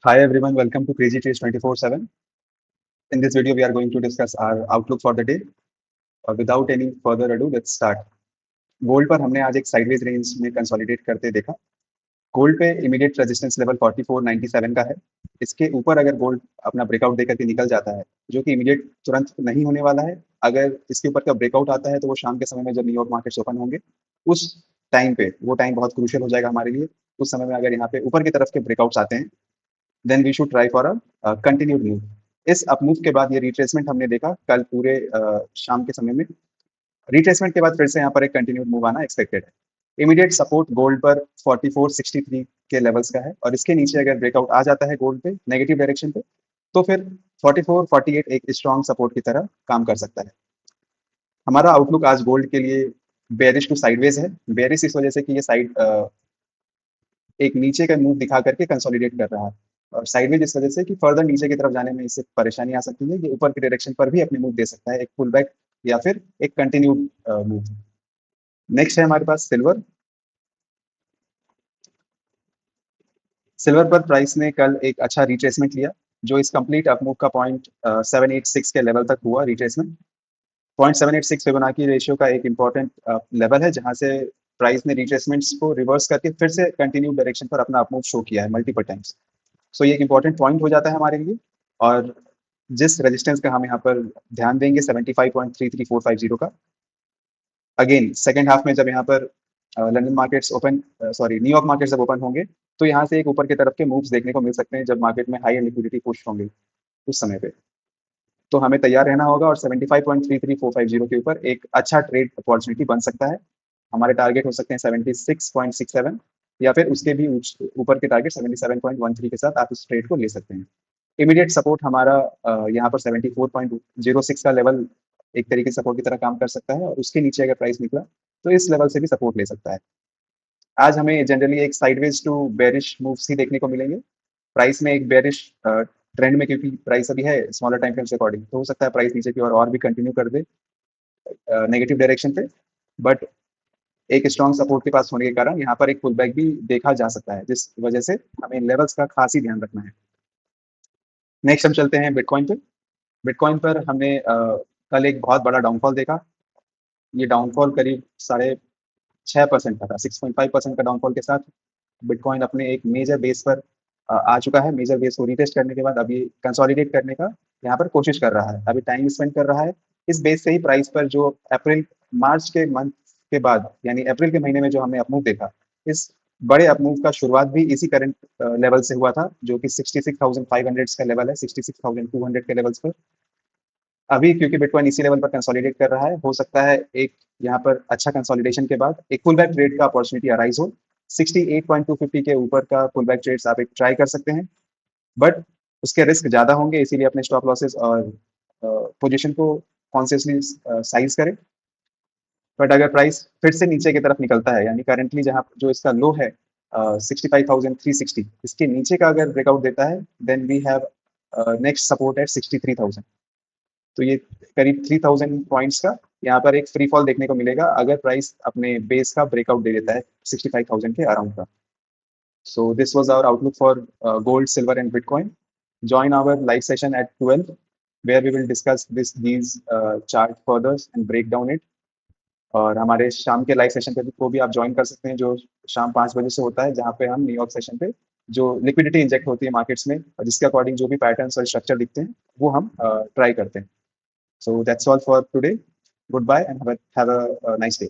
Hi everyone, welcome to Crazy Trades 24/7. In this video, we are going to discuss our outlook for the day. Without any further ado, let's start. Gold पर हमने आज एक sideways range में consolidate करते देखा। Gold पे immediate resistance level 4497 का है। इसके ऊपर अगर गोल्ड अपना ब्रेकआउट देकर के निकल जाता है, जो कि इमीडिएट तुरंत नहीं होने वाला है, अगर इसके ऊपर का ब्रेकआउट आता है तो वो शाम के समय में जब न्यूयॉर्क मार्केट्स ओपन होंगे, उस टाइम पे वो टाइम बहुत क्रूशियल हो जाएगा हमारे लिए। उस समय में अगर यहाँ पे ऊपर की तरफ के ब्रेकआउट्स आते हैं, then we should try for a continued move. इस अप मूव के बाद ये रिट्रेसमेंट हमने देखा कल पूरे शाम के समय में। रिट्रेसमेंट के बाद फिर से यहाँ पर एक कंटिन्यूड मूव आना एक्सपेक्टेड है। इमीडिएट सपोर्ट गोल्ड पर 4463 के लेवल्स का है, और इसके नीचे अगर ब्रेकआउट आ जाता है गोल्ड पे नेगेटिव डायरेक्शन पे, तो फिर 4448 एक स्ट्रॉन्ग सपोर्ट की तरह काम कर सकता है। हमारा आउटलुक आज गोल्ड के लिए बेरिश टू साइडवेज है। बेरिश इस वजह से कि ये साइड एक नीचे का मूव दिखा करके कंसोलिडेट कर रहा है, और साइडवेज इस वजह से कि फर्दर नीचे की तरफ जाने में इससे परेशानी आ सकती है। ये ऊपर की डायरेक्शन पर भी अपने मूव दे सकता है, एक पुल बैक या फिर एक कंटिन्यूड मूव। नेक्स्ट है हमारे पास सिल्वर। सिल्वर पर प्राइस ने कल एक अच्छा रिट्रेसमेंट लिया, जो इस कंप्लीट अप मूव का पॉइंट 786 के लेवल तक हुआ रिट्रेसमेंट। पॉइंट 786 फिबोनाची रेशियो का एक इंपॉर्टेंट लेवल है, जहां से प्राइस ने रिट्रेसमेंट्स को रिवर्स करके फिर से कंटिन्यू डायरेक्शन पर अपना अप मूव शो किया है मल्टीपल टाइम्स। सो ये एक इंपॉर्टेंट पॉइंट हो जाता है हमारे लिए। और जिस रेजिस्टेंस का हम यहाँ पर ध्यान देंगे 75.33450 का। अगेन सेकेंड हाफ में जब यहाँ पर London markets open New York markets जब ओपन होंगे, तो यहाँ से एक ऊपर की तरफ के मूव्स देखने को मिल सकते हैं जब मार्केट में हाई लिक्विडिटी पुश होंगे उस समय पे। तो हमें तैयार रहना होगा, और 75.33450 के ऊपर एक अच्छा ट्रेड अपॉर्चुनिटी बन सकता है। हमारे टारगेट हो सकते हैं 76.67, या फिर उसके भी ऊपर के टारगेट 77.13 के साथ आप इस ट्रेड को ले सकते हैं। इमीडिएट सपोर्ट हमारा यहाँ पर 74.06 का लेवल एक तरीके से सपोर्ट की तरह काम कर सकता है, और उसके नीचे अगर प्राइस निकला तो इस लेवल से भी सपोर्ट ले सकता है। आज हमें जनरली एक साइडवेज टू बेरिश मूव्स ही देखने को मिलेंगे। प्राइस में एक बेरिश ट्रेंड में, क्योंकि प्राइस अभी है स्मॉलर टाइम फ्रेम से अकॉर्डिंग, तो हो सकता है प्राइस नीचे की और भी कंटिन्यू कर दे नेगेटिव डायरेक्शन पे। बट एक स्ट्रॉन्ग सपोर्ट के पास होने के कारण यहाँ पर एक पुल बैक भी देखा जा सकता है, जिस वजह से हमें लेवल्स का खास ही ध्यान रखना है। नेक्स्ट हम चलते हैं बिटकॉइन पे। बिटकॉइन पर हमने कल एक बहुत बड़ा डाउनफॉल देखा। ये डाउनफॉल करीब 6.5% का था। 6.5% का डाउनफॉल के साथ बिटकॉइन अपने एक मेजर बेस पर आ चुका है। मेजर बेस को रीटेस्ट करने के बाद अभी कंसोलिडेट करने का यहाँ पर कोशिश कर रहा है, अभी टाइम स्पेंड कर रहा है। इस बेस से ही प्राइस पर जो मार्च के मंथ के बाद, यानी अप्रैल के महीने में जो हमने अपमूव देखा, इस बड़े अपमूव का शुरुआत भी इसी करंट लेवल से हुआ था, जो कि 66,500 का लेवल है, 66,200 के लेवल्स पर। अभी क्योंकि बिटकॉइन इसी लेवल पर कंसोलिडेट कर रहा है, हो सकता है एक यहाँ पर अच्छा कंसोलिडेशन के बाद एक पुल बैक ट्रेड का अपॉर्चुनिटी अराइज हो। 68.250 के ऊपर का पुल बैक ट्रेड्स आप एक ट्राई कर सकते हैं, बट उसके रिस्क ज़्यादा होंगे, इसीलिए अपने स्टॉप लॉसेस और पोजीशन को कॉन्शियसली साइज करें। बट अगर प्राइस फिर से नीचे की तरफ निकलता है, यानी करंटली जहाँ जो इसका लो है 65,360, इसके नीचे का अगर ब्रेकआउट देता है, then we have next support at 63,000। तो ये करीब 3000 पॉइंट्स का यहाँ पर एक फ्री फॉल देखने को मिलेगा, अगर प्राइस अपने बेस का ब्रेकआउट दे देता है 65,000 के अराउंड का। So this was our outlook for gold, silver, and Bitcoin. Join our live session at 12, where we will discuss these chart further and break down it. और हमारे शाम के लाइव सेशन पे को भी आप ज्वाइन कर सकते हैं, जो शाम 5 बजे से होता है, जहाँ पे हम न्यूयॉर्क सेशन पे जो लिक्विडिटी इंजेक्ट होती है मार्केट्स में, और जिसके अकॉर्डिंग जो भी पैटर्न्स और स्ट्रक्चर दिखते हैं वो हम ट्राई करते हैं। So that's all for today. Good bye and have a nice day.